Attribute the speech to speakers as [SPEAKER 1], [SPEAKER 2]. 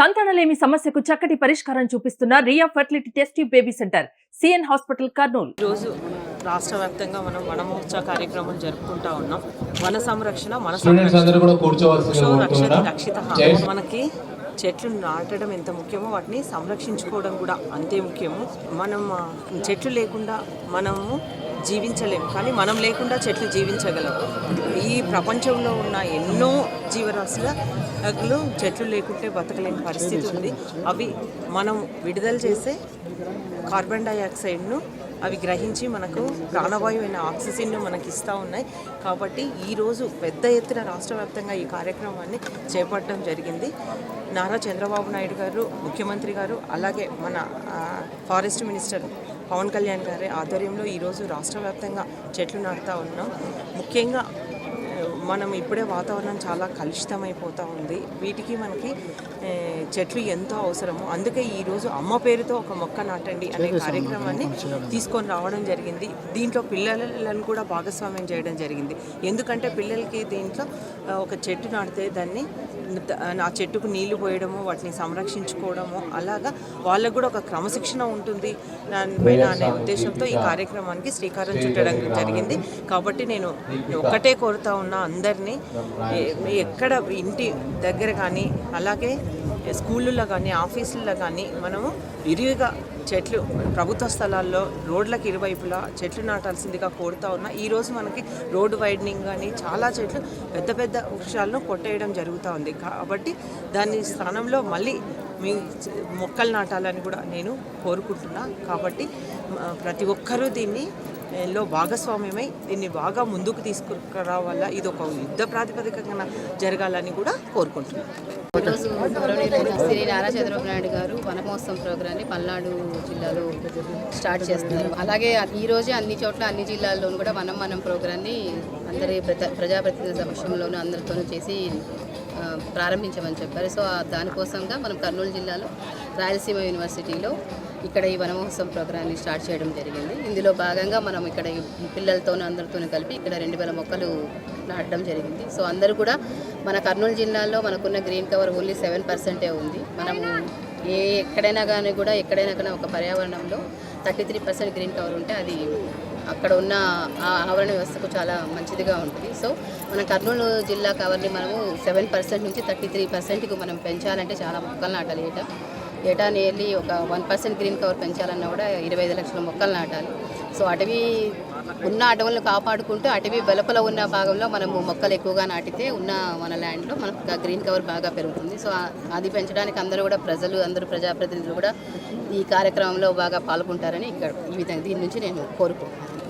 [SPEAKER 1] సంతానలేమి సమస్యకు చక్కటి పరిష్కారం చూపిస్తున్న Riya fertility test tube baby centre CN hospital Kurnool.
[SPEAKER 2] రోజు రాష్ట్ర వ్యాప్తంగా మనం వన మహోత్సవ కార్యక్రమం జరుపుకుంటా ఉన్నాం. వన సంరక్షణ రక్షిత. మనకి చెట్లు నాటడం ఎంత ముఖ్యమో వాటిని సంరక్షించుకోవడం కూడా అంతే ముఖ్యము. మనం చెట్లు లేకుండా మనము జీవించలేము, కానీ మనం లేకుండా చెట్లు జీవించగలం. ఈ ప్రపంచంలో ఉన్న ఎన్నో జీవరాశులు చెట్లు లేకుంటే బతకలేని పరిస్థితి ఉంది. అవి మనం విడుదల చేసే కార్బన్ డైఆక్సైడ్ను అవి గ్రహించి మనకు ప్రాణవాయువు అయిన ఆక్సిజన్ను మనకి ఇస్తూ ఉన్నాయి. కాబట్టి ఈరోజు పెద్ద ఎత్తున రాష్ట్ర వ్యాప్తంగా ఈ కార్యక్రమాన్ని చేపట్టడం జరిగింది. నారా చంద్రబాబు నాయుడు గారు, ముఖ్యమంత్రి గారు, అలాగే మన ఫారెస్ట్ మినిస్టర్ పవన్ కళ్యాణ్ గారి ఆధ్వర్యంలో ఈరోజు రాష్ట్ర వ్యాప్తంగా చెట్లు నాటుతూ ఉన్నాం. ముఖ్యంగా మనం ఇప్పుడే వాతావరణం చాలా కలుషితమైపోతూ ఉంది. వీటికి మనకి చెట్లు ఎంతో అవసరము. అందుకే ఈరోజు అమ్మ పేరుతో ఒక మొక్క నాటండి అనే కార్యక్రమాన్ని తీసుకొని రావడం జరిగింది. దీంట్లో పిల్లలను కూడా భాగస్వామ్యం చేయడం జరిగింది. ఎందుకంటే పిల్లలకి దీంట్లో ఒక చెట్టు నాటితే దాన్ని ఆ చెట్టుకు నీళ్లు పోయడము, వాటిని సంరక్షించుకోవడము, అలాగా వాళ్ళకు కూడా ఒక క్రమశిక్షణ ఉంటుంది దానిపైన అనే ఉద్దేశంతో ఈ కార్యక్రమానికి శ్రీకారం చుట్టడం జరిగింది. కాబట్టి నేను ఒకటే కోరుతా ఉన్నా అందరినీ, ఎక్కడ ఇంటి దగ్గర కానీ అలాగే స్కూళ్ళల్లో కానీ ఆఫీసుల్లో కానీ మనము విరివిగా చెట్లు ప్రభుత్వ స్థలాల్లో రోడ్లకు ఇరువైపులా చెట్లు నాటాల్సిందిగా కోరుతా ఉన్నా. ఈరోజు మనకి రోడ్డు వైడనింగ్ కానీ చాలా చెట్లు పెద్ద పెద్ద వృక్షాలను కొట్టేయడం జరుగుతూ ఉంది. కాబట్టి దాని స్థానంలో మళ్ళీ మీ మొక్కలు నాటాలని కూడా నేను కోరుకుంటున్నా. కాబట్టి ప్రతి ఒక్కరూ దీనిలో భాగస్వామ్యమై దీన్ని బాగా ముందుకు తీసుకురావాలా, ఇది ఒక యుద్ధ ప్రాతిపదికగా జరగాలని కూడా కోరుకుంటున్నాను.
[SPEAKER 3] ఈరోజు శ్రీ నారా చంద్రబాబు నాయుడు గారు వనమహోత్సవం ప్రోగ్రాన్ని పల్నాడు జిల్లాలో స్టార్ట్ చేస్తున్నారు. అలాగే ఈరోజే అన్ని చోట్ల అన్ని జిల్లాల్లోనూ కూడా మనం ప్రోగ్రాన్ని అందరి ప్రజాప్రతినిధుల సమక్షంలోనూ అందరితోనూ చేసి ప్రారంభించమని చెప్పారు. సో దానికోసంగా మనం కర్నూలు జిల్లాలో రాయలసీమ యూనివర్సిటీలో ఇక్కడ ఈ వనమహోత్సవం ప్రోగ్రాన్ని స్టార్ట్ చేయడం జరిగింది. ఇందులో భాగంగా మనం ఇక్కడ పిల్లలతోనూ అందరితోనూ కలిపి ఇక్కడ 2000 మొక్కలు నాటడం జరిగింది. సో అందరూ కూడా మన కర్నూలు జిల్లాలో మనకున్న గ్రీన్ కవర్ ఓన్లీ 7% ఉంది. మనము ఎక్కడైనా కానీ ఒక పర్యావరణంలో 33% గ్రీన్ కవర్ ఉంటే అది అక్కడ ఉన్న ఆ ఆవరణ వ్యవస్థకు చాలా మంచిదిగా ఉంటుంది. సో మన కర్నూలు జిల్లా కవర్ని మనము 7% నుంచి 33%కు మనం పెంచాలంటే చాలా మొక్కలు నాటాలి. ఏటా నియర్లీ ఒక 1% గ్రీన్ కవర్ పెంచాలన్నా కూడా 25 లక్షల మొక్కలు నాటాలి. సో ఉన్న అడవులను కాపాడుకుంటూ అటవీ వెలుపల ఉన్న భాగంలో మనము మొక్కలు ఎక్కువగా నాటితే ఉన్న మన ల్యాండ్లో మనకు గ్రీన్ కవర్ బాగా పెరుగుతుంది. సో అది పెంచడానికి అందరూ ప్రజాప్రతినిధులు కూడా ఈ కార్యక్రమంలో బాగా పాల్గొంటారని ఇక్కడ దీని నుంచి నేను కోరుకుంటున్నాను.